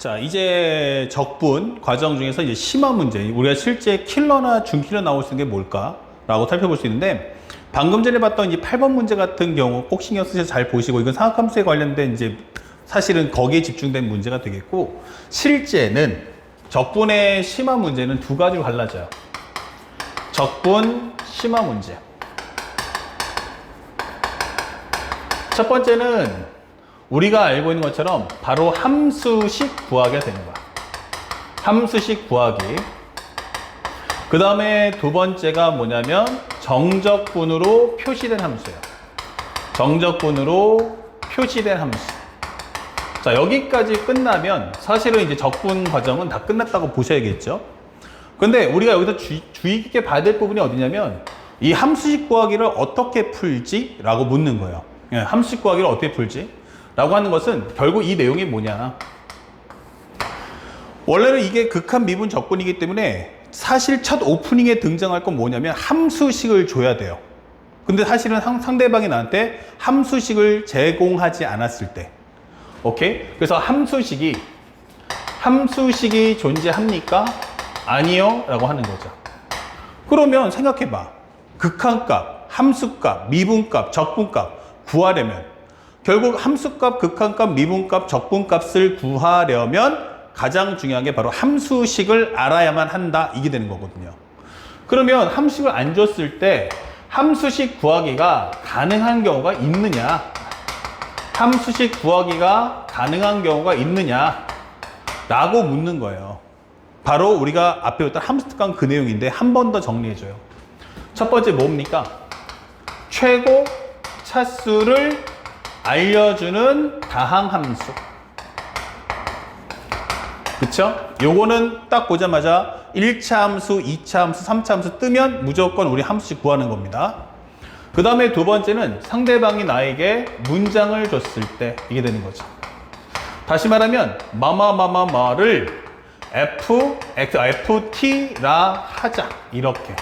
자, 이제 적분 과정 중에서 이제 심화 문제, 우리가 실제 킬러나 준킬러 나올 수 있는 게 뭘까라고 살펴볼 수 있는데, 방금 전에 봤던 이 8번 문제 같은 경우 꼭 신경 쓰셔서 잘 보시고, 이건 상학함수에 관련된 이제 사실은 거기에 집중된 문제가 되겠고, 실제는 적분의 심화 문제는 두 가지로 갈라져요. 적분 심화 문제. 첫 번째는 우리가 알고 있는 것처럼 바로 함수식 구하기가 되는 거야. 함수식 구하기. 그 다음에 두 번째가 뭐냐면 정적분으로 표시된 함수예요. 정적분으로 표시된 함수. 자, 여기까지 끝나면 사실은 이제 적분 과정은 다 끝났다고 보셔야겠죠. 근데 우리가 여기서 주의 깊게 봐야 될 부분이 어디냐면, 이 함수식 구하기를 어떻게 풀지? 라고 묻는 거예요. 예, 함수식 구하기를 어떻게 풀지? 라고 하는 것은 결국 이 내용이 뭐냐. 원래는 이게 극한 미분 적분이기 때문에 사실 첫 오프닝에 등장할 건 뭐냐면 함수식을 줘야 돼요. 근데 사실은 상대방이 나한테 함수식을 제공하지 않았을 때. 오케이? 그래서 함수식이 존재합니까? 아니요? 라고 하는 거죠. 그러면 생각해봐. 극한값, 함수값, 미분값, 적분값 구하려면 결국 함수값, 극한값, 미분값, 적분값을 구하려면 가장 중요한 게 바로 함수식을 알아야만 한다. 이게 되는 거거든요. 그러면 함수식을 안 줬을 때 함수식 구하기가 가능한 경우가 있느냐? 함수식 구하기가 가능한 경우가 있느냐? 라고 묻는 거예요. 바로 우리가 앞에 봤던 함수 특강 그 내용인데 한 번 더 정리해줘요. 첫 번째 뭡니까? 최고 차수를 알려주는 다항함수. 그쵸? 요거는 딱 보자마자 1차 함수, 2차 함수, 3차 함수 뜨면 무조건 우리 함수식 구하는 겁니다. 그 다음에 두 번째는 상대방이 나에게 문장을 줬을 때 이게 되는 거죠. 다시 말하면 마마마마마를 FT라 하자. 이렇게.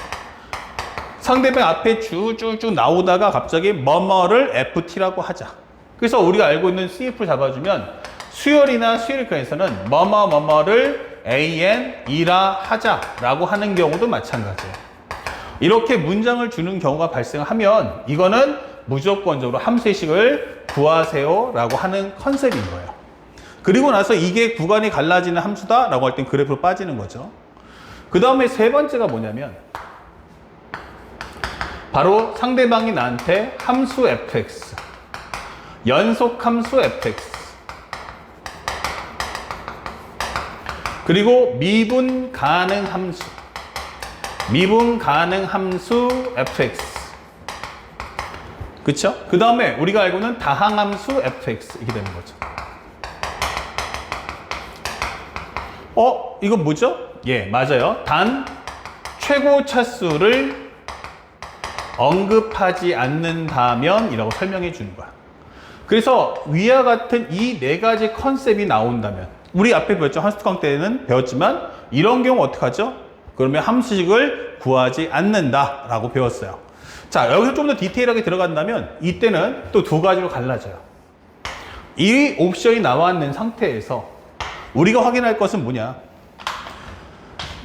상대방 앞에 쭉쭉쭉 나오다가 갑자기 뭐뭐를 FT라고 하자. 그래서 우리가 알고 있는 CF를 잡아주면 수열이나 수열이과에서는 뭐뭐뭐뭐를 AN이라 하자라고 하는 경우도 마찬가지예요. 이렇게 문장을 주는 경우가 발생하면 이거는 무조건적으로 함수식을 구하세요라고 하는 컨셉인 거예요. 그리고 나서 이게 구간이 갈라지는 함수다라고 할 땐 그래프로 빠지는 거죠. 그 다음에 세 번째가 뭐냐면 바로 상대방이 나한테 함수 fx, 연속함수 fx, 그리고 미분 가능 함수 fx. 그쵸? 그 다음에 우리가 알고는 다항함수 fx. 이게 되는 거죠. 이건 뭐죠? 예, 맞아요. 단 최고 차수를 언급하지 않는다면 이라고 설명해 주는 거야. 그래서 위와 같은 이 네 가지 컨셉이 나온다면, 우리 앞에 배웠죠. 함수특강 때는 배웠지만 이런 경우 어떻게 하죠? 그러면 함수식을 구하지 않는다 라고 배웠어요. 자, 여기서 좀 더 디테일하게 들어간다면 이때는 또 두 가지로 갈라져요. 이 옵션이 나와 있는 상태에서 우리가 확인할 것은 뭐냐?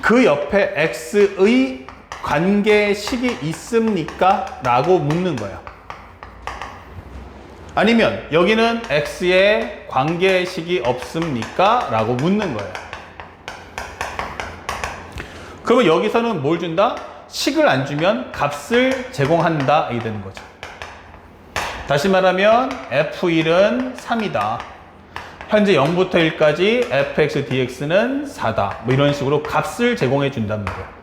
그 옆에 x의 관계식이 있습니까? 라고 묻는 거예요. 아니면 여기는 x의 관계식이 없습니까? 라고 묻는 거예요. 그러면 여기서는 뭘 준다? 식을 안 주면 값을 제공한다. 이게 되는 거죠. 다시 말하면 f1은 3이다. 현재 0부터 1까지 fx dx는 4다. 뭐 이런 식으로 값을 제공해 준단 말이에요.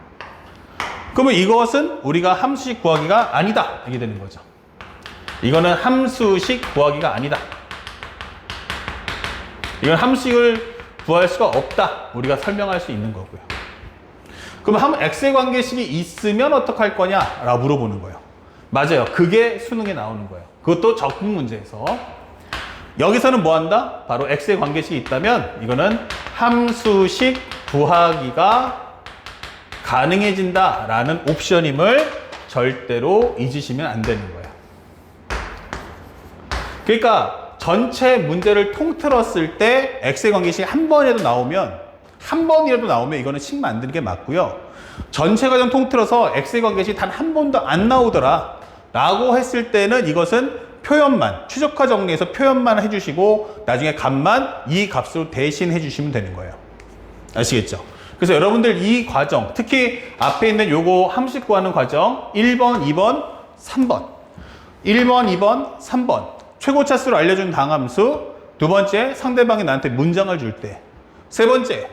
그러면 이것은 우리가 함수식 구하기가 아니다. 이게 되는 거죠. 이거는 함수식 구하기가 아니다. 이건 함수식을 구할 수가 없다. 우리가 설명할 수 있는 거고요. 그럼 x의 관계식이 있으면 어떡할 거냐? 라고 물어보는 거예요. 맞아요. 그게 수능에 나오는 거예요. 그것도 적분 문제에서. 여기서는 뭐 한다? 바로 x의 관계식이 있다면 이거는 함수식 구하기가 가능해진다 라는 옵션임을 절대로 잊으시면 안 되는 거예요. 그러니까 전체 문제를 통틀었을 때 x의 관계식이 한 번이라도 나오면 이거는 식 만드는 게 맞고요. 전체 과정 통틀어서 x의 관계식이 단 한 번도 안 나오더라 라고 했을 때는 이것은 표현만, 최적화 정리해서 표현만 해주시고 나중에 값만 이 값으로 대신해 주시면 되는 거예요. 아시겠죠? 그래서 여러분들 이 과정, 특히 앞에 있는 요거 함수 구하는 과정 1번, 2번, 3번 1번, 2번, 3번 최고차수를 알려준 당함수, 두 번째 상대방이 나한테 문장을 줄 때, 세 번째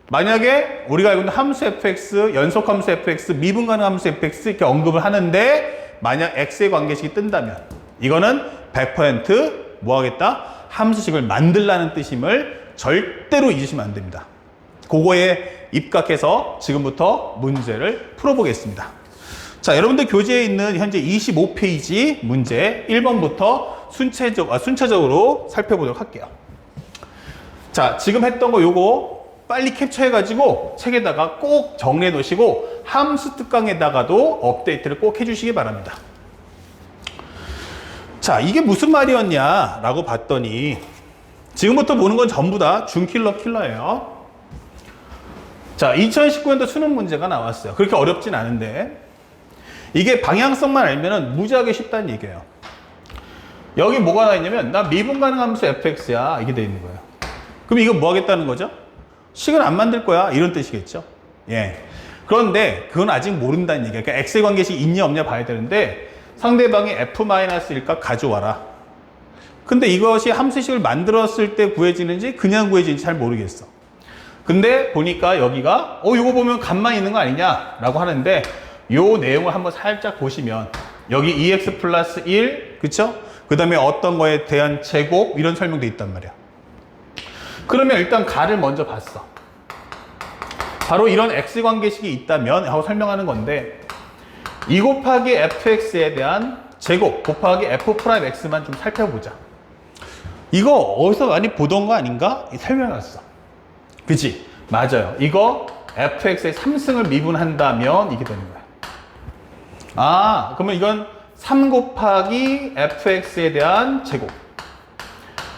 만약에 우리가 알고 있는 함수 fx, 연속함수 fx, 미분 가능 함수 fx 이렇게 언급을 하는데 만약 x의 관계식이 뜬다면 이거는 100% 뭐 하겠다? 함수식을 만들라는 뜻임을 절대로 잊으시면 안 됩니다. 그거에 입각해서 지금부터 문제를 풀어보겠습니다. 자, 여러분들 교재에 있는 현재 25페이지 문제 1번부터 순차적으로 살펴보도록 할게요. 자, 지금 했던 거 요거 빨리 캡처해가지고 책에다가 꼭 정리해 놓으시고 함수 특강에다가도 업데이트를 꼭 해주시기 바랍니다. 자, 이게 무슨 말이었냐 라고 봤더니 지금부터 보는 건 전부 다 킬러예요. 자, 2019년도 수능 문제가 나왔어요. 그렇게 어렵진 않은데 이게 방향성만 알면은 무지하게 쉽다는 얘기예요. 여기 뭐가 나와 있냐면 나 미분 가능 함수 fx야 이게 돼 있는 거예요. 그럼 이거 뭐 하겠다는 거죠? 식을 안 만들 거야 이런 뜻이겠죠. 예. 그런데 그건 아직 모른다는 얘기예요. 그러니까 x의 관계식이 있냐 없냐 봐야 되는데 상대방이 f-1값 가져와라. 근데 이것이 함수식을 만들었을 때 구해지는지 그냥 구해지는지 잘 모르겠어. 근데 보니까 여기가 이거 보면 값만 있는 거 아니냐 라고 하는데 요 내용을 한번 살짝 보시면 여기 2x 플러스 1 그쵸? 그 다음에 어떤 거에 대한 제곱 이런 설명도 있단 말이야. 그러면 일단 가를 먼저 봤어. 바로 이런 x 관계식이 있다면 하고 설명하는 건데 2 곱하기 fx에 대한 제곱 곱하기 f'x만 좀 살펴보자. 이거 어디서 많이 보던 거 아닌가? 설명해놨어. 그치? 맞아요. 이거 fx의 3승을 미분한다면 이게 되는 거야. 아, 그러면 이건 3 곱하기 fx에 대한 제곱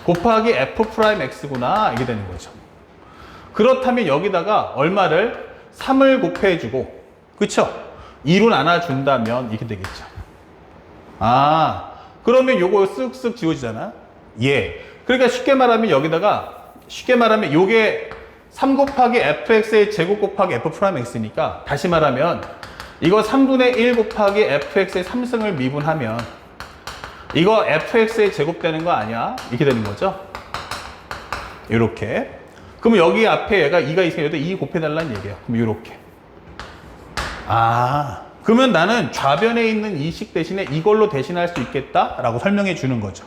곱하기 f'x구나 이게 되는 거죠. 그렇다면 여기다가 얼마를 3을 곱해주고 그쵸? 2로 나눠준다면 이렇게 되겠죠. 아, 그러면 요거 쓱쓱 지워지잖아. 예. 그러니까 쉽게 말하면 여기다가 요게 3 곱하기 fx의 제곱 곱하기 f'x니까 다시 말하면 이거 3분의 1 곱하기 fx의 3승을 미분하면 이거 fx의 제곱 되는 거 아니야? 이렇게 되는 거죠. 이렇게. 그럼 여기 앞에 얘가 2가 있으니까 여기다 2 곱해달라는 얘기예요. 그럼 이렇게. 아, 그러면 나는 좌변에 있는 이 식 대신에 이걸로 대신할 수 있겠다라고 설명해 주는 거죠.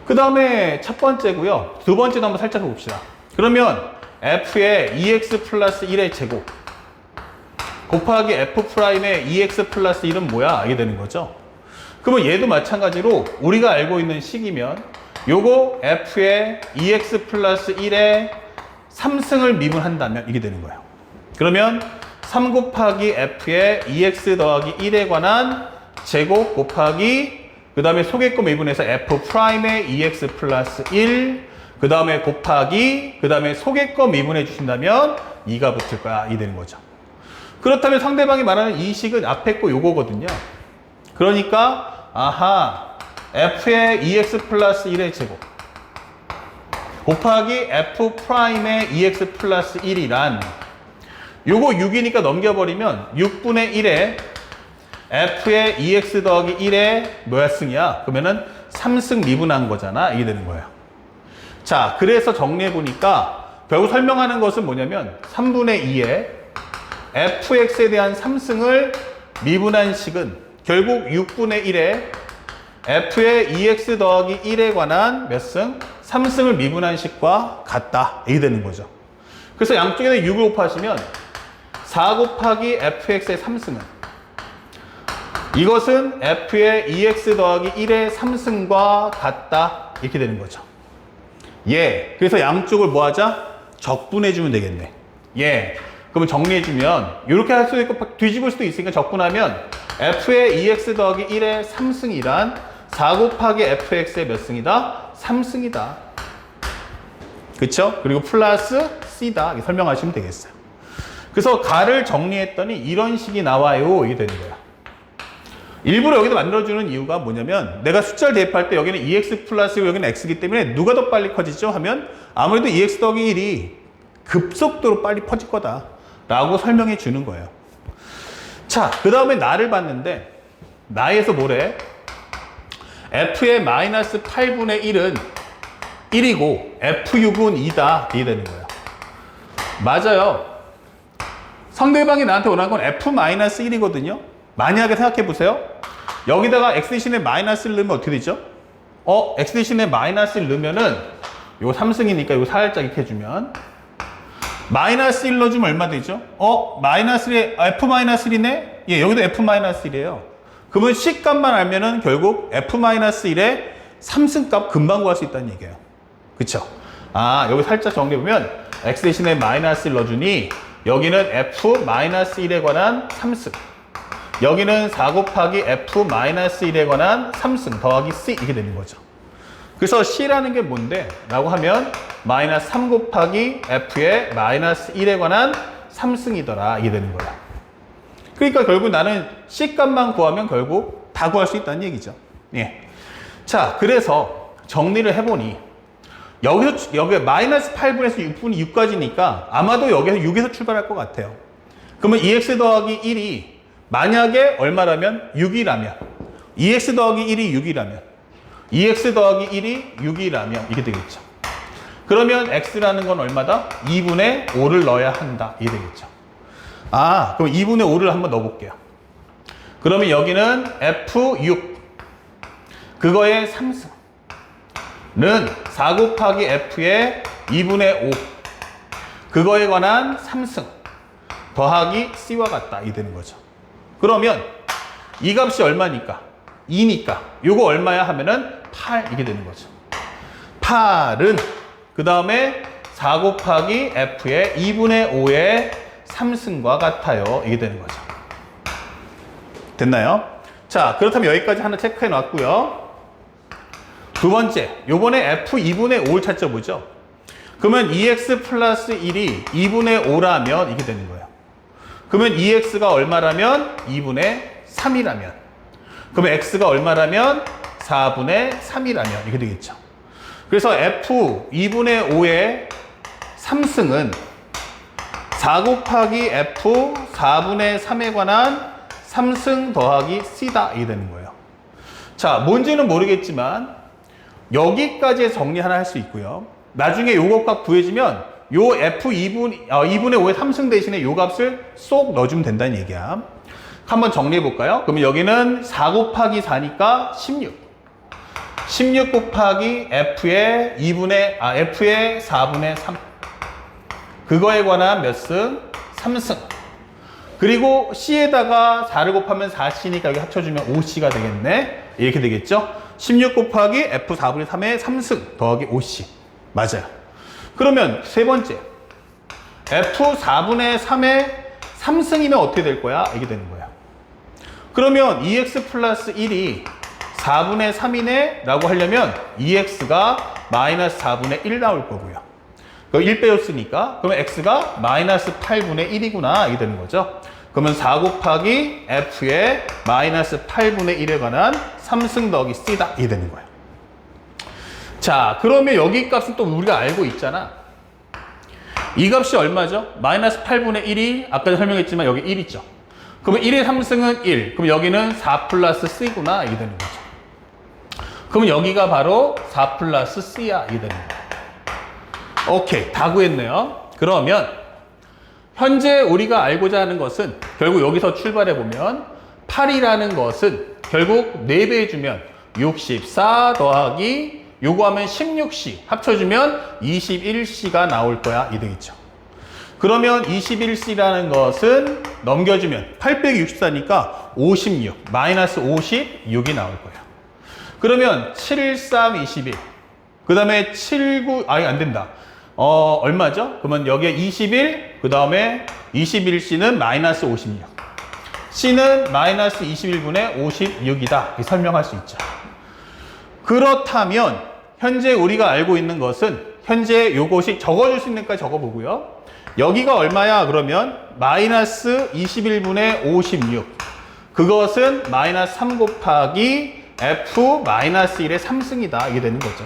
그 다음에 첫 번째고요. 두 번째도 한번 살짝 봅시다. 그러면 f의 2x 플러스 1의 제곱 곱하기 f'의 2x 플러스 1은 뭐야? 이게 되는 거죠. 그러면 얘도 마찬가지로 우리가 알고 있는 식이면 요거 f의 2x 플러스 1의 3승을 미분한다면 이게 되는 거예요. 그러면 3 곱하기 f의 2x 더하기 1에 관한 제곱 곱하기 그 다음에 속의 거 미분해서 f'의 2x 플러스 1 그 다음에 곱하기 그 다음에 속의 거 미분해 주신다면 2가 붙을 거야. 이게 되는 거죠. 그렇다면 상대방이 말하는 이 식은 앞에 거 요거거든요. 그러니까 아하 f의 2x 플러스 1의 제곱 곱하기 f'의 2x 플러스 1이란 요거 6이니까 넘겨버리면 6분의 1에 f의 2x 더하기 1의 뭐야 승이야? 그러면은 3승 미분한 거잖아. 이게 되는 거예요. 자, 그래서 정리해보니까 결국 설명하는 것은 뭐냐면 3분의 2에 fx에 대한 3승을 미분한 식은 결국 6분의 1에 f의 2x 더하기 1에 관한 몇 승? 3승을 미분한 식과 같다. 이게 되는 거죠. 그래서 양쪽에다 6을 곱하시면 4 곱하기 fx의 3승은 이것은 f의 2x 더하기 1의 3승과 같다. 이렇게 되는 거죠. 예. 그래서 양쪽을 뭐 하자? 적분해주면 되겠네. 예. 그러면 정리해주면 이렇게 할 수도 있고 뒤집을 수도 있으니까 적분하면 f의 2x 더하기 1의 3승이란 4 곱하기 fx의 몇 승이다? 3승이다. 그쵸? 그리고 플러스 c다. 이렇게 설명하시면 되겠어요. 그래서 가를 정리했더니 이런 식이 나와요. 이게 되는 거야. 일부러 여기다 만들어주는 이유가 뭐냐면 내가 숫자를 대입할 때 여기는 2x 플러스고 여기는 x이기 때문에 누가 더 빨리 커지죠? 하면 아무래도 2x 더하기 1이 급속도로 빨리 퍼질 거다 라고 설명해 주는 거예요. 자, 그 다음에 나를 봤는데 나에서 뭐래? f의 마이너스 8분의 1은 1이고 f6은 2다. 이게 되는 거예요. 맞아요. 상대방이 나한테 원하는 건 f-1이거든요. 만약에 생각해 보세요. 여기다가 x 대신에 마이너스를 넣으면 어떻게 되죠? x 대신에 마이너스를 넣으면은 요 3승이니까 요 살짝 이렇게 해주면 마이너스 1 넣어주면 얼마 되죠? 마이너스 f-1이네? 예, 여기도 f-1이에요. 그러면 c 값만 알면은 결국 f-1의 3승값 금방 구할 수 있다는 얘기예요. 그쵸? 여기 살짝 정리해보면 x 대신에 마이너스를 넣어주니 여기는 f-1에 관한 3승, 여기는 4 곱하기 f-1에 관한 3승 더하기 c 이게 되는 거죠. 그래서 c라는 게 뭔데? 라고 하면 마이너스 3 곱하기 f의 마이너스 1에 관한 3승이더라. 이게 되는 거야. 그러니까 결국 나는 c 값만 구하면 결국 다 구할 수 있다는 얘기죠. 예. 자, 그래서 정리를 해보니 여기 마이너스 8분에서 6분이 6까지니까 아마도 여기서 6에서 출발할 것 같아요. 그러면 2x 더하기 1이 만약에 얼마라면? 6이라면 2x 더하기 1이 6이라면 2x 더하기 1이 6이라면 이게 되겠죠. 그러면 x라는 건 얼마다? 2분의 5를 넣어야 한다. 이게 되겠죠. 그럼 2분의 5를 한번 넣어볼게요. 그러면 여기는 f6 그거의 3승는 4 곱하기 f의 2분의 5 그거에 관한 3승 더하기 c와 같다. 이 되는 거죠. 그러면 이 값이 얼마니까? 2니까 요거 얼마야 하면은 8 이게 되는 거죠. 8은 그 다음에 4 곱하기 f의 2분의 5의 3승과 같아요. 이게 되는 거죠. 됐나요? 자, 그렇다면 여기까지 하나 체크해 놨고요. 두 번째, 요번에 f2분의 5를 찾아보죠. 그러면 2x 플러스 1이 2분의 5라면 이게 되는 거예요. 그러면 2x가 얼마라면? 2분의 3이라면. 그러면 x가 얼마라면? 4분의 3이라면 이게 되겠죠. 그래서 f2분의 5의 3승은 4 곱하기 f 4분의 3에 관한 3승 더하기 c다. 이게 되는 거예요. 자, 뭔지는 모르겠지만 여기까지 정리 하나 할 수 있고요. 나중에 요거 값 구해지면 요 f2분의 5의 3승 대신에 요 값을 쏙 넣어주면 된다는 얘기야. 한번 정리해 볼까요? 그러면 여기는 4 곱하기 4니까 16. 16 곱하기 f의 4분의 3. 그거에 관한 몇 승? 3승. 그리고 c에다가 4를 곱하면 4c니까 여기 합쳐주면 5c가 되겠네. 이렇게 되겠죠? 16 곱하기 f 4분의 3의 3승 더하기 5c. 맞아요. 그러면 세 번째. f 4분의 3의 3승이면 어떻게 될 거야? 이게 되는 거야. 그러면 2x 플러스 1이 4분의 3이네? 라고 하려면 2x가 마이너스 4분의 1 나올 거고요. 1 빼줬으니까 그러면 x가 마이너스 8분의 1이구나. 이게 되는 거죠. 그러면 4 곱하기 f의 마이너스 8분의 1에 관한 3승 더하기 c다. 이게 되는 거예요. 자, 그러면 여기 값은 또 우리가 알고 있잖아. 이 값이 얼마죠? 마이너스 8분의 1이 아까 설명했지만 여기 1 있죠. 그러면 1의 3승은 1. 그럼 여기는 4 플러스 c구나. 이게 되는 거죠. 그러면 여기가 바로 4 플러스 c야. 이게 되는 거예요. 오케이. 다 구했네요. 그러면 현재 우리가 알고자 하는 것은 결국 여기서 출발해 보면 8이라는 것은 결국 4배 해주면 64 더하기 요거 하면 16c 합쳐주면 21c가 나올 거야. 이 되겠죠. 그러면 21c라는 것은 넘겨주면 8 빼기 64니까 56 마이너스 56이 나올 거예요. 그러면 7, 3, 21 그 다음에 7, 9 안 된다. 얼마죠? 그러면 여기에 21 그 다음에 21c는 마이너스 56 c는 마이너스 21분의 56이다. 이렇게 설명할 수 있죠. 그렇다면 현재 우리가 알고 있는 것은 현재 요것이 적어줄 수 있는 데까지 적어보고요. 여기가 얼마야? 그러면 마이너스 21분의 56. 그것은 마이너스 3 곱하기 F 마이너스 1의 3승이다. 이게 되는 거죠.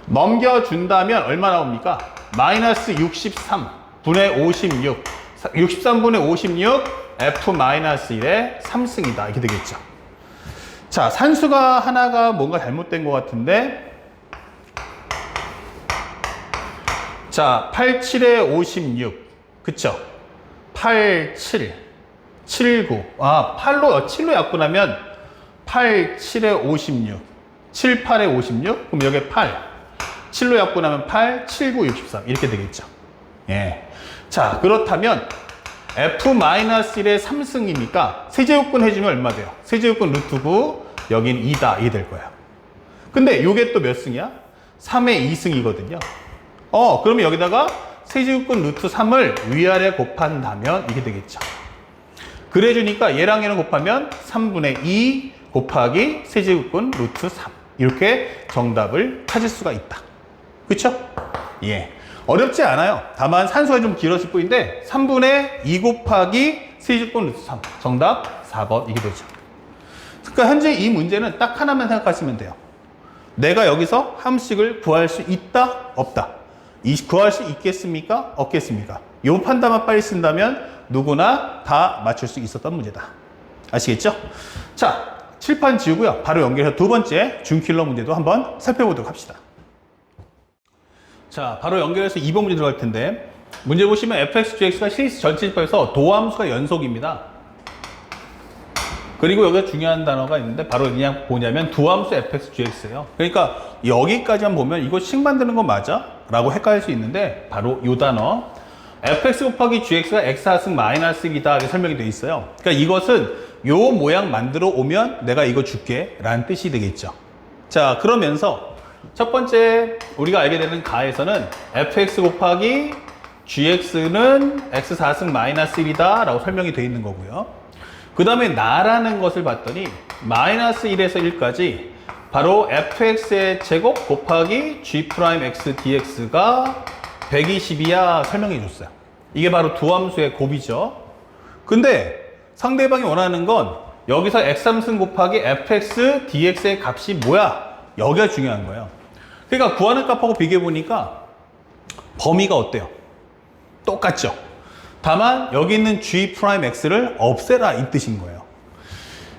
넘겨준다면 얼마 나옵니까? 마이너스 63분의 56. 63분의 56 F 마이너스 1의 3승이다. 이렇게 되겠죠. 자, 산수가 하나가 뭔가 잘못된 것 같은데, 자, 87에 56. 그쵸? 87, 79. 7로 약분하면 87에 56. 78에 56. 그럼 여기 8. 7로 약분하면 8, 79, 63. 이렇게 되겠죠. 예. 자, 그렇다면 F-1의 3승이니까 세제곱근 해주면 얼마 돼요? 세제곱근 루트 9, 여긴 2다. 이게 될 거예요. 근데 요게 또 몇 승이야? 3의 2승이거든요. 그러면 여기다가 세제곱근 루트 3을 위아래 곱한다면 이게 되겠죠. 그래 주니까 얘랑 얘랑 곱하면 3분의 2 곱하기 세제곱근 루트 3. 이렇게 정답을 찾을 수가 있다. 그쵸? 예. 어렵지 않아요. 다만 산수가 좀 길었을 뿐인데 3분의 2 곱하기 세제곱근 루트 3. 정답 4번 이게 되죠. 그러니까 현재 이 문제는 딱 하나만 생각하시면 돼요. 내가 여기서 함수식을 구할 수 있다? 없다? 구할 수 있겠습니까? 없겠습니까? 이 판단만 빨리 쓴다면 누구나 다 맞출 수 있었던 문제다. 아시겠죠? 자, 칠판 지우고요. 바로 연결해서 두 번째 준킬러 문제도 한번 살펴보도록 합시다. 자, 바로 연결해서 2번 문제 들어갈 텐데, 문제 보시면 fx, gx가 시리즈 전체 집합에서 도함수가 연속입니다. 그리고 여기가 중요한 단어가 있는데 바로 그냥 뭐냐면 두함수 fx, gx예요. 그러니까 여기까지만 보면 이거 식 만드는 거 맞아? 라고 헷갈릴 수 있는데 바로 이 단어 fx 곱하기 gx가 x하승 마이너스 1이다 이렇게 설명이 되어 있어요. 그러니까 이것은 요 모양 만들어 오면 내가 이거 줄게 라는 뜻이 되겠죠. 자, 그러면서 첫 번째 우리가 알게 되는 가에서는 fx 곱하기 gx는 x4승 마이너스 1이다 라고 설명이 되어 있는 거고요. 그 다음에 나라는 것을 봤더니 마이너스 1에서 1까지 바로 fx의 제곱 곱하기 g'x dx가 120이야 설명해 줬어요. 이게 바로 두함수의 곱이죠. 근데 상대방이 원하는 건 여기서 x3승 곱하기 fx dx의 값이 뭐야? 여기가 중요한 거예요. 그러니까 구하는 값하고 비교해 보니까 범위가 어때요? 똑같죠? 다만 여기 있는 g'x를 없애라 이 뜻인 거예요.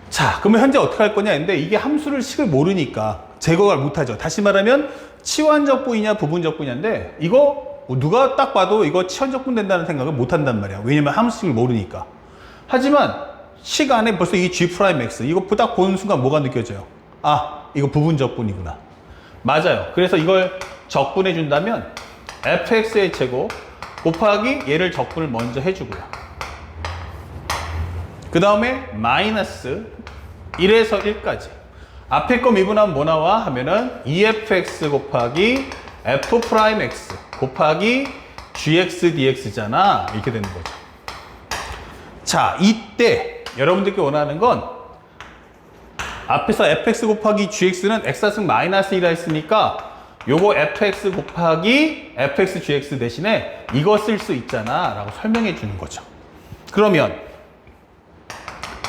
자, 그러면 현재 어떻게 할 거냐 했는데 이게 함수를 식을 모르니까 제거를 못하죠. 다시 말하면 치환적 분이냐 부분적 분야인데 이거 누가 딱 봐도 이거 치환적 분 된다는 생각을 못 한단 말이야. 왜냐면 함수식을 모르니까. 하지만 식 안에 벌써 이 g'x 이거 딱 보는 순간 뭐가 느껴져요? 아, 이거 부분적 분이구나. 맞아요. 그래서 이걸 적분해 준다면 fx의 제곱 곱하기 얘를 적분을 먼저 해주고요. 그 다음에 마이너스 1에서 1까지. 앞에 거 미분하면 뭐 나와? 하면은 2fx 곱하기 f'x 곱하기 gx dx잖아. 이렇게 되는 거죠. 자, 이때 여러분들께 원하는 건 앞에서 fx 곱하기 gx는 x승 마이너스 1이라 했으니까 요거 fx 곱하기 fx gx 대신에 이거 쓸 수 있잖아 라고 설명해 주는 거죠. 그러면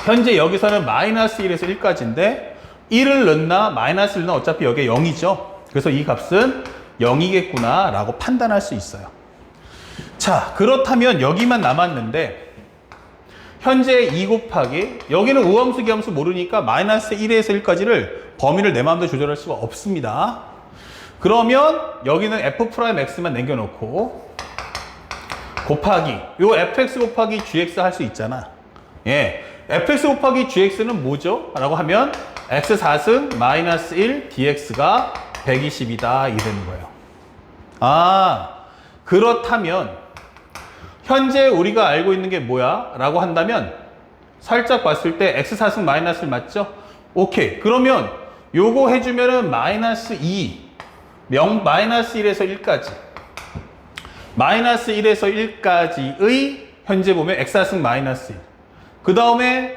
현재 여기서는 마이너스 1에서 1까지인데 1을 넣나 마이너스를 넣나 어차피 여기에 0이죠. 그래서 이 값은 0이겠구나 라고 판단할 수 있어요. 자, 그렇다면 여기만 남았는데 현재 2 곱하기 여기는 우함수 기함수 모르니까 마이너스 1에서 1까지를 범위를 내 마음대로 조절할 수가 없습니다. 그러면 여기는 f'x만 남겨놓고 곱하기 요 fx 곱하기 gx 할 수 있잖아. 예, fx 곱하기 gx는 뭐죠? 라고 하면 x4승 마이너스 1 dx가 120이다 이게 되는 거예요. 아, 그렇다면 현재 우리가 알고 있는 게 뭐야? 라고 한다면 살짝 봤을 때 x4승 마이너스 1 맞죠? 오케이. 그러면 요거 해주면은 마이너스 2 마이너스 1에서 1까지 마이너스 1에서 1까지의 현재 보면 x승 마이너스 1. 그 다음에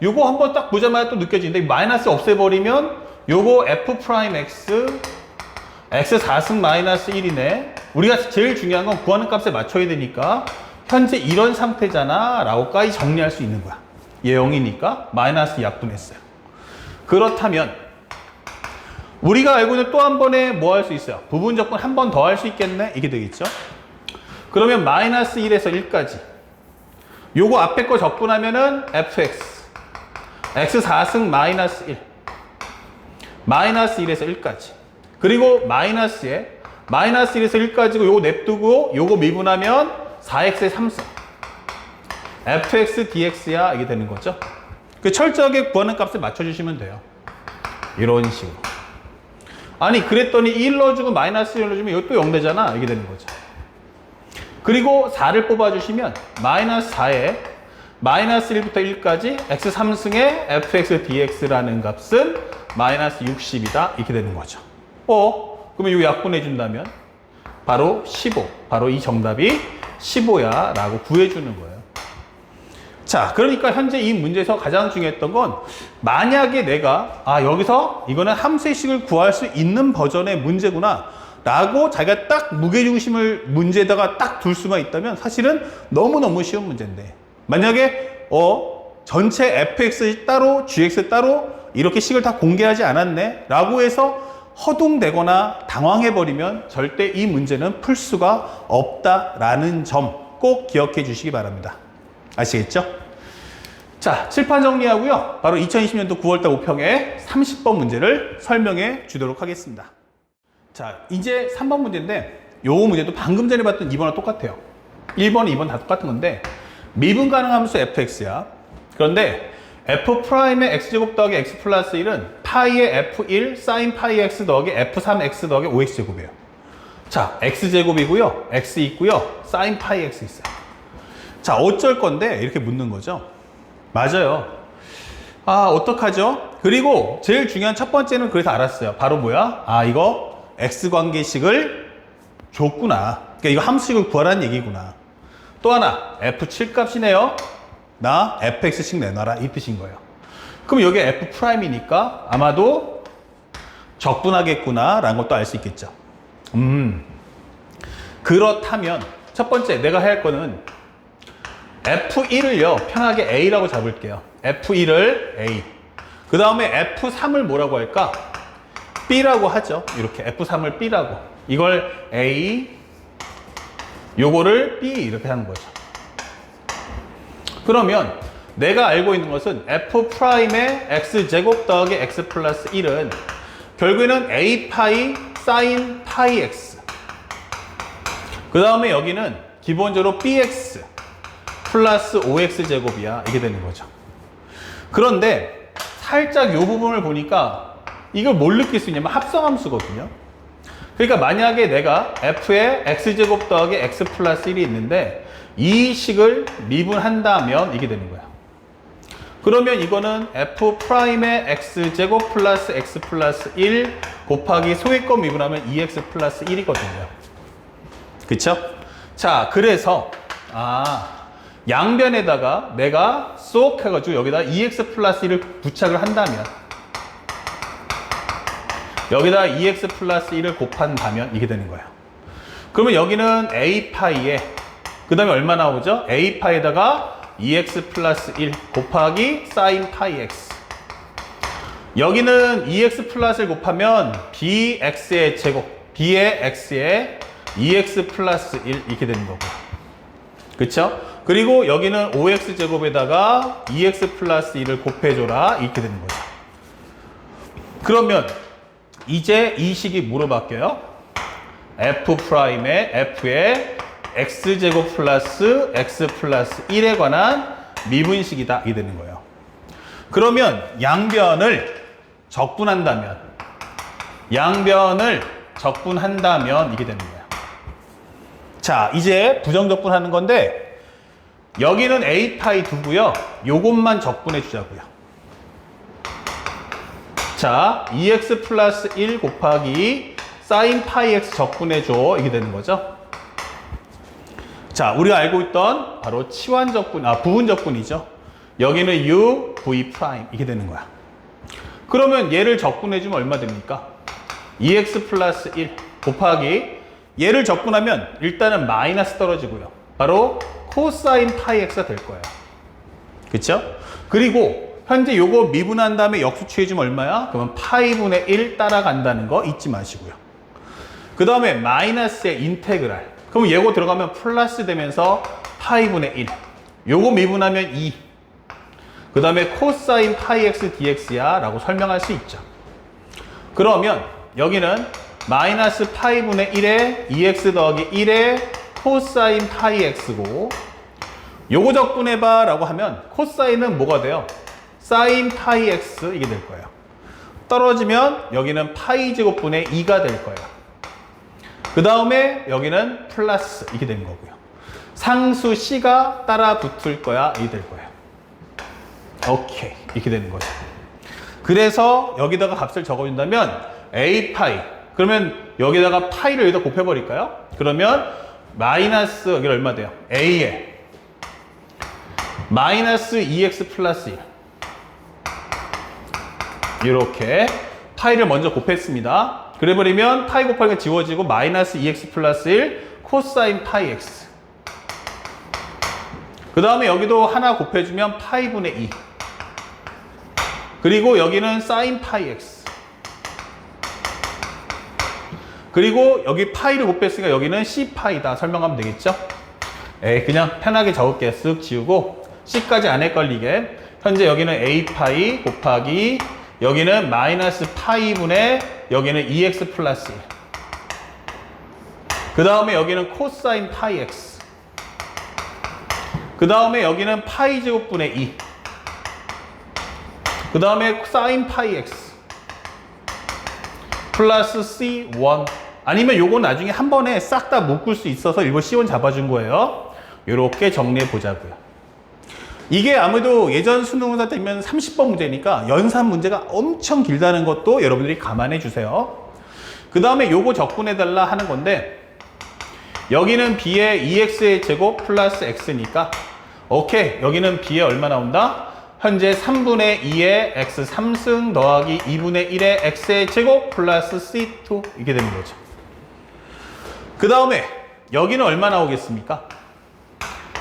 요거 한번 딱 보자마자 또 느껴지는데 마이너스 없애버리면 요거 f 프라임 x x 4승 마이너스 1이네. 우리가 제일 중요한 건 구하는 값에 맞춰야 되니까 현재 이런 상태잖아 라고까지 정리할 수 있는 거야. 얘 0이니까 마이너스 약분했어요. 그렇다면 우리가 알고 있는 또 한 번에 뭐 할 수 있어요? 부분 적분 한 번 더 할 수 있겠네? 이게 되겠죠? 그러면 마이너스 1에서 1까지 요거 앞에 거 적분하면은 fx x 4승 마이너스 1 마이너스 1에서 1까지 그리고 마이너스에 마이너스 1에서 1까지고 요거 냅두고 요거 미분하면 4x의 3승 fx dx야 이게 되는 거죠. 그 철저하게 구하는 값에 맞춰주시면 돼요. 이런 식으로. 아니 그랬더니 1 넣어주고 마이너스 1 넣어주면 이것도 0 되잖아 이게 되는 거죠. 그리고 4를 뽑아주시면 마이너스 4에 마이너스 1부터 1까지 x 3승의 fx dx라는 값은 마이너스 60이다 이렇게 되는 거죠. 그러면 이거 약분해 준다면 바로 15 바로 이 정답이 15야 라고 구해주는 거예요. 자, 그러니까 현재 이 문제에서 가장 중요했던 건 만약에 내가 여기서 이거는 함수의 식을 구할 수 있는 버전의 문제구나 라고 자기가 딱 무게중심을 문제에다가 딱 둘 수만 있다면 사실은 너무너무 쉬운 문제인데 만약에 전체 fx 따로 gx 따로 이렇게 식을 다 공개하지 않았네 라고 해서 허둥대거나 당황해버리면 절대 이 문제는 풀 수가 없다라는 점 꼭 기억해 주시기 바랍니다. 아시겠죠? 자, 칠판 정리하고요. 바로 2020년도 9월달 5평의 30번 문제를 설명해 주도록 하겠습니다. 자, 이제 3번 문제인데 요 문제도 방금 전에 봤던 2번과 똑같아요. 1번, 2번 다 똑같은 건데 미분 가능 함수 fx야. 그런데 f'의 x제곱 더하기 x 플러스 1은 파이의 f1 사인 파이 x 더하기 f3x 더하기 5x제곱이에요. 자, x제곱이고요. x 있고요. 사인 파이 x 있어요. 자, 어쩔 건데 이렇게 묻는 거죠. 맞아요. 어떡하죠? 그리고 제일 중요한 첫 번째는 그래서 알았어요. 바로 뭐야? 이거 x관계식을 줬구나. 그러니까 이거 함수식을 구하라는 얘기구나. 또 하나 f7 값이네요. 나 fx식 내놔라 이 뜻인 거예요. 그럼 여기 f'이니까 아마도 적분하겠구나 라는 것도 알 수 있겠죠. 그렇다면 첫 번째 내가 해야 할 거는 f1을요 편하게 a라고 잡을게요. f1을 a 그 다음에 f3을 뭐라고 할까? b라고 하죠. 이렇게 f3을 b라고 이걸 a 요거를 b 이렇게 하는 거죠. 그러면 내가 알고 있는 것은 f'의 x제곱 더하기 x 플러스 1은 결국에는 a 파이 사인 파이 x 그 다음에 여기는 기본적으로 bx 플러스 5x 제곱이야 이게 되는 거죠. 그런데 살짝 이 부분을 보니까 이걸 뭘 느낄 수 있냐면 합성함수거든요. 그러니까 만약에 내가 f의 x제곱 더하기 x 플러스 1이 있는데 이 식을 미분한다면 이게 되는 거야. 그러면 이거는 f'의 x제곱 플러스 x 플러스 1 곱하기 소위권 미분하면 2x 플러스 1이거든요. 그쵸? 자, 그래서 양변에다가 내가 쏙 해가지고 여기다 2x 플러스 1을 부착을 한다면 여기다 2x 플러스 1을 곱한다면 이게 되는 거예요. 그러면 여기는 a파이에 그 다음에 얼마 나오죠? a파이에다가 2x 플러스 1 곱하기 사인 파이 x 여기는 2x 플러스 1 곱하면 bx의 제곱 b의 x에 2x 플러스 1 이렇게 되는 거고 그쵸? 그리고 여기는 5x 제곱에다가 2x 플러스 1을 곱해줘라 이렇게 되는 거죠. 그러면 이제 이 식이 뭐로 바뀌어요? f'의 f의 x제곱 플러스 x 플러스 1에 관한 미분식이다 이게 되는 거예요. 그러면 양변을 적분한다면 이게 되는 거예요. 자, 이제 부정적분하는 건데 여기는 a파이 두고요. 요것만 적분해 주자고요. 자, 2x 플러스 1 곱하기 사인 파이 x 적분해 줘 이게 되는 거죠. 자, 우리가 알고 있던 바로 치환 적분, 부분 적분이죠. 여기는 u v 프라임 이게 되는 거야. 그러면 얘를 적분해주면 얼마 됩니까? 2x 플러스 1 곱하기 얘를 적분하면 일단은 마이너스 떨어지고요. 바로 코사인 파이 x가 될 거예요. 그쵸? 그리고 현재 요거 미분한 다음에 역수 취해주면 얼마야? 그러면 파이분의 1 따라간다는 거 잊지 마시고요. 그 다음에 마이너스의 인테그랄. 그럼 얘거 들어가면 플러스 되면서 파이분의 1. 요거 미분하면 2. 그 다음에 코사인 파이 x dx야 라고 설명할 수 있죠. 그러면 여기는 마이너스 파이분의 1에 2x 더하기 1에 코사인 파이 x고 요거 적분해봐 라고 하면 코사인은 뭐가 돼요? 사인 파이 x 이게 될 거예요. 떨어지면 여기는 파이 제곱분의 2가 될 거예요. 그 다음에 여기는 플러스 이게 되는 거고요. 상수 c가 따라 붙을 거야 이게 될 거예요. 오케이 이렇게 되는 거죠. 그래서 여기다가 값을 적어준다면 a 파이 그러면 여기다가 파이를 여기다 곱해버릴까요? 그러면 마이너스 여기 얼마 돼요? a에 마이너스 2x 플러스 1 이렇게 파이를 먼저 곱했습니다. 그래버리면 파이 곱하기가 지워지고 마이너스 2x 플러스 1 코사인 파이 x 그 다음에 여기도 하나 곱해주면 파이분의 2 그리고 여기는 사인 파이 x 그리고 여기 파이를 곱했으니까 여기는 c 파이다 설명하면 되겠죠? 그냥 편하게 적을게요. 쓱 지우고 c까지 안 헷갈리게 현재 여기는 a 파이 곱하기 여기는 마이너스 파이분의 여기는 2x 플러스 1 그 다음에 여기는 코사인 파이 x 그 다음에 여기는 파이 제곱분의 2 그 다음에 사인 파이 x 플러스 c1 아니면 요거 나중에 한 번에 싹 다 묶을 수 있어서 일부 c1 잡아준 거예요. 이렇게 정리해 보자고요. 이게 아무래도 예전 수능문제 때면 30번 문제니까 연산 문제가 엄청 길다는 것도 여러분들이 감안해 주세요. 그 다음에 요거 적분해 달라 하는 건데 여기는 b에 2x의 제곱 플러스 x니까 오케이 여기는 b에 얼마 나온다? 현재 3분의 2의 x 3승 더하기 2분의 1의 x의 제곱 플러스 c2 이렇게 되는 거죠. 그 다음에 여기는 얼마 나오겠습니까?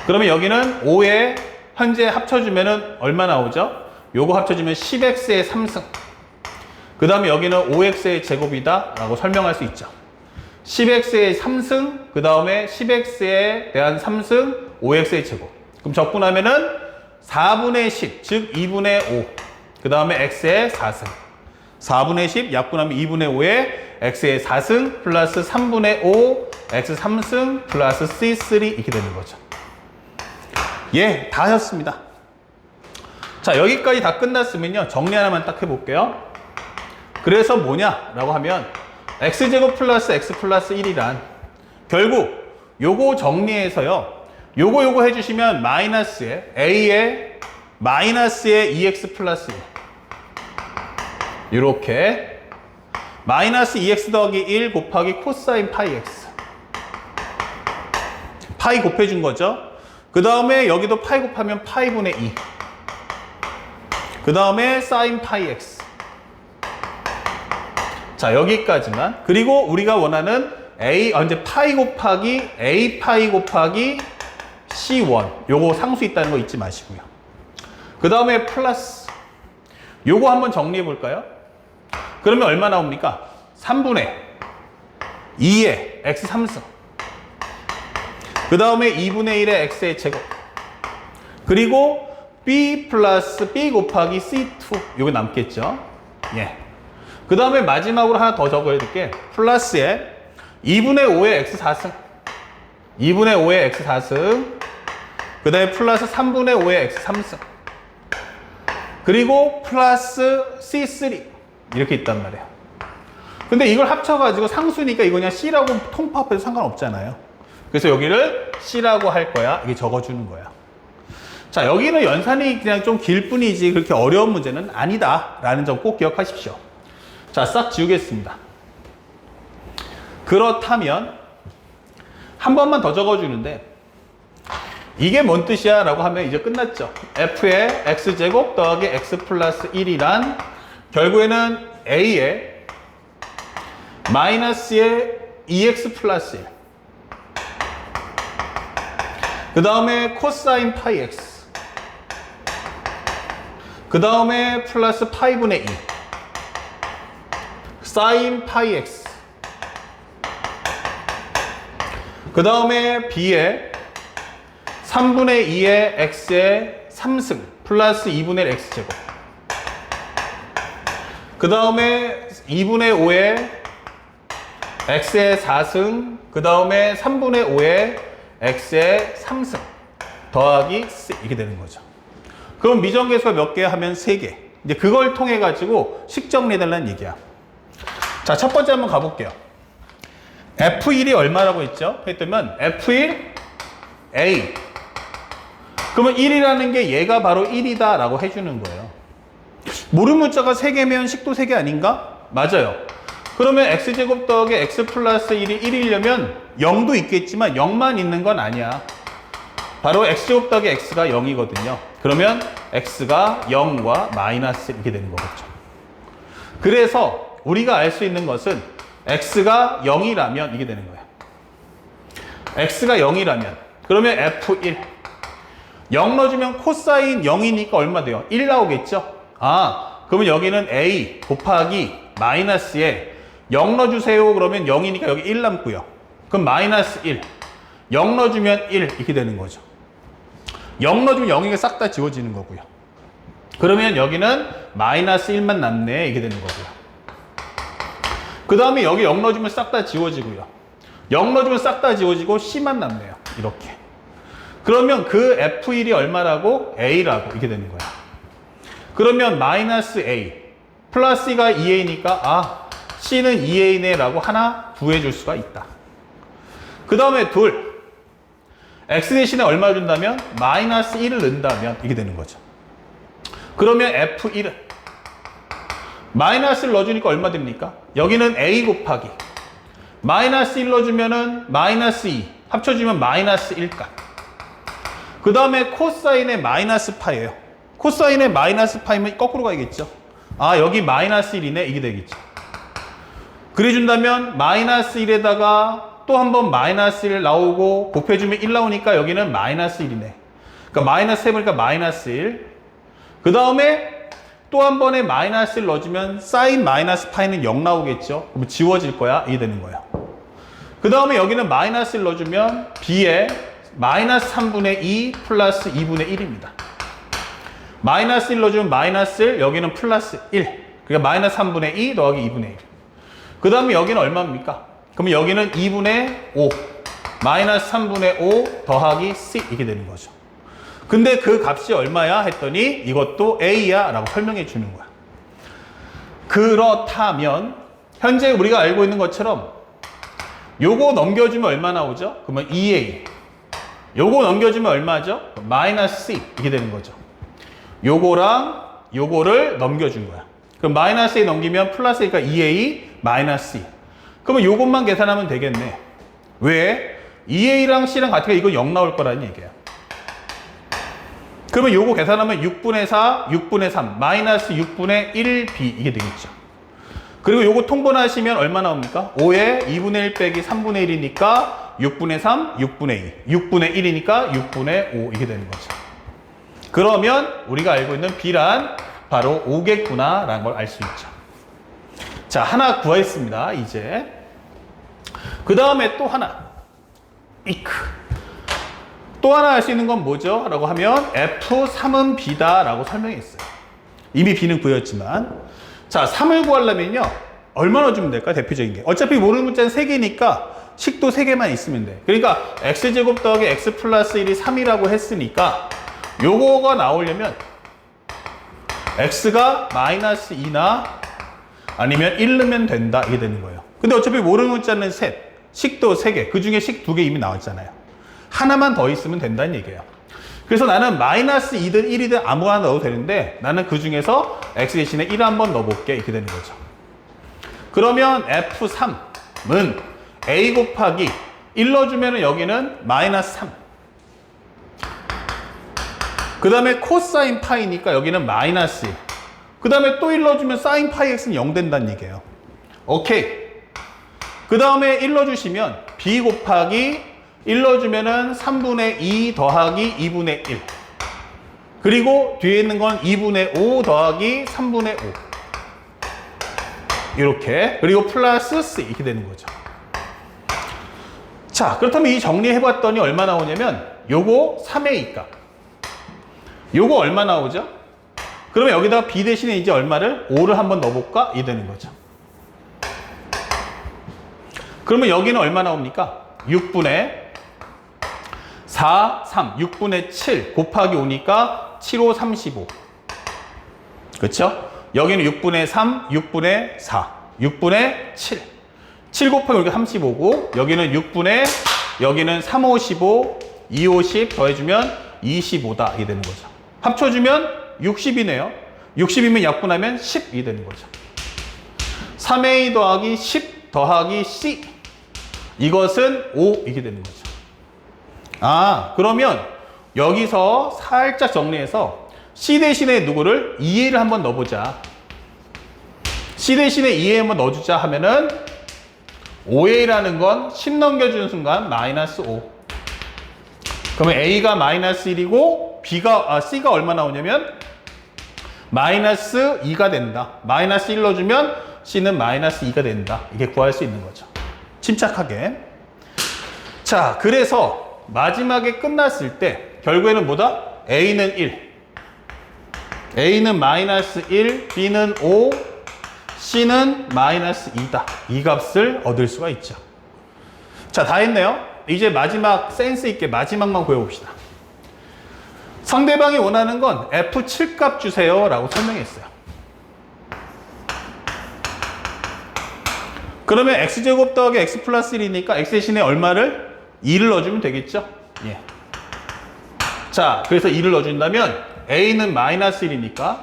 그러면 여기는 5에 현재 합쳐주면은 얼마 나오죠? 요거 합쳐주면 10x의 3승 그 다음에 여기는 5x의 제곱이다 라고 설명할 수 있죠. 10x의 3승 그 다음에 10x에 대한 3승 5x의 제곱 그럼 적분하면은 4분의 10 즉 2분의 5 그 다음에 x의 4승 4분의 10 약분하면 2분의 5에 x의 4승 플러스 3분의 5 x 3승 플러스 c3 이렇게 되는 거죠. 예, 다 하셨습니다. 자, 여기까지 다 끝났으면요. 정리 하나만 딱 해볼게요. 그래서 뭐냐? 라고 하면 x제곱 플러스 x 플러스 1이란 결국 요거 정리해서요. 요거 해주시면 마이너스에 a에 마이너스에 2x 플러스 1 이렇게 마이너스 2x 더하기 1 곱하기 코사인 파이 x 파이 곱해준 거죠. 그 다음에 여기도 파이 곱하면 파이분의 2 그 다음에 사인 파이 x 자 여기까지만 그리고 우리가 원하는 이제 파이 곱하기 a 파이 곱하기 c1 요거 상수 있다는 거 잊지 마시고요. 그 다음에 플러스 요거 한번 정리해 볼까요? 그러면 얼마 나옵니까? 3분의 2의 x 3승 그 다음에 2분의 1의 x의 제곱 그리고 b 플러스 b 곱하기 c2 요게 남겠죠. 예. 그 다음에 마지막으로 하나 더 적어야 될 게 플러스에 2분의 5의 x 4승 2분의 5의 x 4승 그 다음에 플러스 3분의 5의 x 3승 그리고 플러스 c3 이렇게 있단 말이에요. 근데 이걸 합쳐가지고 상수니까 이거 그냥 c라고 통합해도 상관없잖아요. 그래서 여기를 c라고 할 거야. 이게 적어주는 거야. 자, 여기는 연산이 그냥 좀 길 뿐이지 그렇게 어려운 문제는 아니다 라는 점 꼭 기억하십시오. 자, 싹 지우겠습니다. 그렇다면 한 번만 더 적어주는데 이게 뭔 뜻이야 라고 하면 이제 끝났죠. f의 x제곱 더하기 x 플러스 1이란 결국에는 a에 마이너스에 2x 플러스 1. 그 다음에 코사인 파이 x. 그 다음에 플러스 파이분의 2. 사인 파이 x. 그 다음에 b에 3분의 2의 x의 3승 플러스 2분의 1 x제곱. 그 다음에 2분의 5의 x의 4승, 그 다음에 3분의 5의 x의 3승 더하기 c 이렇게 되는 거죠. 그럼 미정계수가 몇 개 하면 3개. 이제 그걸 통해 가지고 식 정리해달라는 얘기야. 자, 첫 번째 한번 가볼게요. F1이 얼마라고 했죠? 했더면 F1 A. 그러면 1이라는 게 얘가 바로 1이다 라고 해주는 거예요. 모르는 문자가 3개면 식도 3개 아닌가? 맞아요. 그러면 x제곱 더하기 x 플러스 1이 1이려면 0도 있겠지만 0만 있는 건 아니야. 바로 x제곱 더하기 x가 0이거든요. 그러면 x가 0과 마이너스 이렇게 되는 거겠죠. 그래서 우리가 알 수 있는 것은 x가 0이라면 이게 되는 거예요. x가 0이라면 그러면 f1 0 넣어주면 코사인 0이니까 얼마 돼요? 1 나오겠죠? 아, 그러면 여기는 a 곱하기 마이너스에 0 넣어주세요. 그러면 0이니까 여기 1 남고요. 그럼 마이너스 1. 0 넣어주면 1 이렇게 되는 거죠. 0 넣어주면 0이가 싹 다 지워지는 거고요. 그러면 여기는 마이너스 1만 남네 이게 되는 거고요. 그 다음에 여기 0 넣어주면 싹 다 지워지고요. 0 넣어주면 싹 다 지워지고 C만 남네요. 이렇게. 그러면 그 F1이 얼마라고? A라고 이렇게 되는 거야. 그러면 마이너스 A 플러스 E가 2A니까 아 C는 2A네 라고 하나 구해줄 수가 있다. 그 다음에 둘 X 대신에 얼마 준다면? 마이너스 1을 넣는다면 이게 되는 거죠. 그러면 F1은 마이너스를 넣어주니까 얼마 됩니까? 여기는 A 곱하기 마이너스 1 넣어주면은 마이너스 2 합쳐주면 마이너스 1값. 그 다음에 코사인의 마이너스 파예요. 코사인의 마이너스 파이면 거꾸로 가야겠죠. 아 여기 마이너스 1이네 이게 되겠죠. 그래준다면 마이너스 1에다가 또 한 번 마이너스 1 나오고 곱해주면 1 나오니까 여기는 마이너스 1이네. 그러니까 마이너스 해보니까 마이너스 1. 그 다음에 또 한 번에 마이너스 1 넣어주면 사인 마이너스 파이는 0 나오겠죠. 그럼 지워질 거야. 이게 되는 거예요. 그 다음에 여기는 마이너스 1 넣어주면 b에 마이너스 3분의 2 플러스 2분의 1입니다. 마이너스 1 넣어주면 마이너스 1, 여기는 플러스 1. 그러니까 마이너스 3분의 2 더하기 2분의 1. 그 다음에 여기는 얼마입니까? 그러면 여기는 2분의 5. 마이너스 3분의 5 더하기 c 이렇게 되는 거죠. 근데 그 값이 얼마야? 했더니 이것도 A야 라고 설명해 주는 거야. 그렇다면 현재 우리가 알고 있는 것처럼 요거 넘겨주면 얼마 나오죠? 그러면 2A. 요거 넘겨주면 얼마죠? 마이너스 C 이렇게 되는 거죠. 요거랑 요거를 넘겨준 거야. 그럼 마이너스 A 넘기면 플러스 A가 2A 마이너스 C. 그러면 요것만 계산하면 되겠네. 왜? 2A랑 C랑 같으니까 이건 0 나올 거라는 얘기야. 그러면 요거 계산하면 6분의 4, 6분의 3, 마이너스 6분의 1B 이게 되겠죠. 그리고 요거 통분하시면 얼마 나옵니까? 5에 2분의 1 빼기 3분의 1이니까 6분의 3, 6분의 2. 6분의 1이니까 6분의 5 이게 되는 거죠. 그러면 우리가 알고 있는 B란 바로 5겠구나 라는 걸 알 수 있죠. 자, 하나 구했습니다. 이제 그 다음에 또 하나 또 하나 알 수 있는 건 뭐죠? 라고 하면 F3은 B다 라고 설명했어요. 이미 B는 구했지만 자 3을 구하려면요 얼마나 주면 될까? 대표적인 게 어차피 모르는 문자는 3개니까 식도 3개만 있으면 돼. 그러니까 X제곱 더하기 X 플러스 1이 3이라고 했으니까 요거가 나오려면 X가 마이너스 2나 아니면 1 넣으면 된다 이게 되는 거예요. 근데 어차피 모르는 문자는 셋, 식도 3개, 그 중에 식 2개 이미 나왔잖아요. 하나만 더 있으면 된다는 얘기예요. 그래서 나는 마이너스 2든 1이든 아무거나 넣어도 되는데 나는 그 중에서 X 대신에 1 한번 넣어볼게 이렇게 되는 거죠. 그러면 F3은 A 곱하기 1 넣어주면 여기는 마이너스 3. 그 다음에 코사인 파이니까 여기는 마이너스 1. 그 다음에 또 1 넣어주면 sin 파이 x는 0 된다는 얘기예요. 오케이. 그 다음에 1 넣어주시면 b 곱하기 1 넣어주면은 3분의 2 더하기 2분의 1. 그리고 뒤에 있는 건 2분의 5 더하기 3분의 5. 이렇게. 그리고 플러스 C 이렇게 되는 거죠. 자, 그렇다면 이 정리해봤더니 얼마 나오냐면 요거 3a 값. 요거 얼마 나오죠? 그러면 여기다가 b 대신에 이제 얼마를? 5를 한번 넣어볼까? 이 되는 거죠. 그러면 여기는 얼마 나옵니까? 6분의 4, 3, 6분의 7 곱하기 5니까 7, 5, 35. 그쵸? 여기는 6분의 3, 6분의 4, 6분의 7. 7 곱하기 여기 35고, 여기는 6분의, 여기는 3, 5, 15, 2, 50 더해주면 25다. 이게 되는 거죠. 합쳐주면 60이네요. 60이면 약분하면 10이 되는 거죠. 3a 더하기 10 더하기 c. 이것은 5 이게 되는 거죠. 아, 그러면 여기서 살짝 정리해서 c 대신에 누구를? 2a를 한번 넣어보자. c 대신에 2a 한번 넣어주자 하면은 5a라는 건 10 넘겨주는 순간 마이너스 5. 그러면 a가 마이너스 1이고 c가 얼마 나오냐면 마이너스 2가 된다. 마이너스 1 넣어주면 c는 마이너스 2가 된다. 이게 구할 수 있는 거죠. 침착하게. 자, 그래서 마지막에 끝났을 때 결국에는 뭐다? a는 1, a는 마이너스 1, b는 5, c는 마이너스 2다. 이 값을 얻을 수가 있죠. 자, 다 했네요. 이제 마지막 센스 있게 마지막만 구해봅시다. 상대방이 원하는 건 F7 값 주세요 라고 설명했어요. 그러면 x제곱 더하기 x 플러스 1이니까 x 대신에 얼마를? 2를 넣어주면 되겠죠? 예. 자, 그래서 2를 넣어준다면 a는 마이너스 1이니까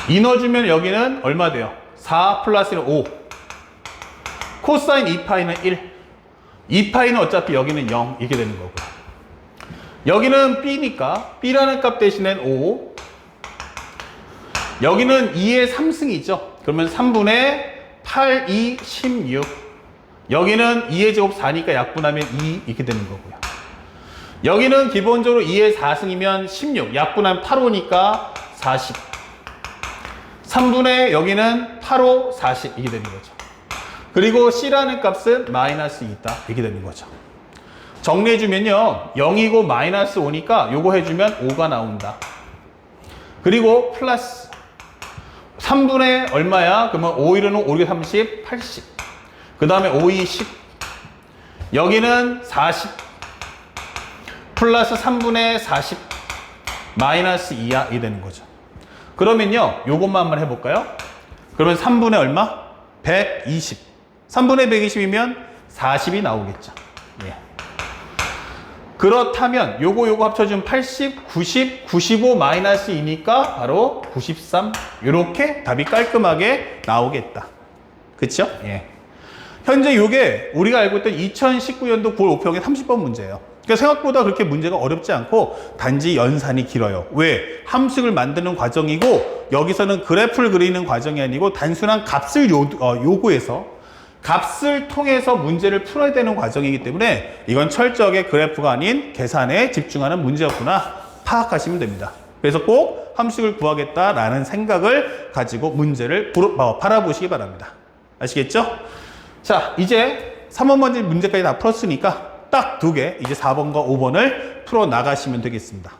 2 넣어주면 여기는 얼마 돼요? 4 플러스 1은 5. 코사인 2파이는 1. 2파이는 어차피 여기는 0 이렇게 되는 거고요. 여기는 b니까 b라는 값 대신엔 5. 여기는 2의 3승이죠. 그러면 3분의 8, 2, 16. 여기는 2의 제곱 4니까 약분하면 2 이렇게 되는 거고요. 여기는 기본적으로 2의 4승이면 16. 약분하면 8, 5니까 40. 3분의 여기는 8, 5, 40 이렇게 되는 거죠. 그리고 c라는 값은 마이너스 2다 이렇게 되는 거죠. 정리해주면요. 0이고 마이너스 5니까 요거 해주면 5가 나온다. 그리고 플러스 3분의 얼마야? 그러면 5, 1은 5, 5, 30, 80. 그 다음에 5, 2, 10. 여기는 40. 플러스 3분의 40. 마이너스 2야. 이 되는 거죠. 그러면요. 요것만 한번 해볼까요? 그러면 3분의 얼마? 120. 3분의 120이면 40이 나오겠죠. 예. 그렇다면 요거 합쳐주면 80, 90, 95 마이너스 2니까 바로 93. 이렇게 답이 깔끔하게 나오겠다. 그쵸? 예. 현재 요게 우리가 알고 있던 2019년도 9월 5평의 30번 문제예요. 그러니까 생각보다 그렇게 문제가 어렵지 않고 단지 연산이 길어요. 왜? 함수를 만드는 과정이고 여기서는 그래프를 그리는 과정이 아니고 단순한 값을 요구해서 값을 통해서 문제를 풀어야 되는 과정이기 때문에 이건 철저하게 그래프가 아닌 계산에 집중하는 문제였구나 파악하시면 됩니다. 그래서 꼭 함수를 구하겠다라는 생각을 가지고 문제를 바라보시기 바랍니다. 아시겠죠? 자, 이제 3번 문제까지 다 풀었으니까 딱 2개, 이제 4번과 5번을 풀어 나가시면 되겠습니다.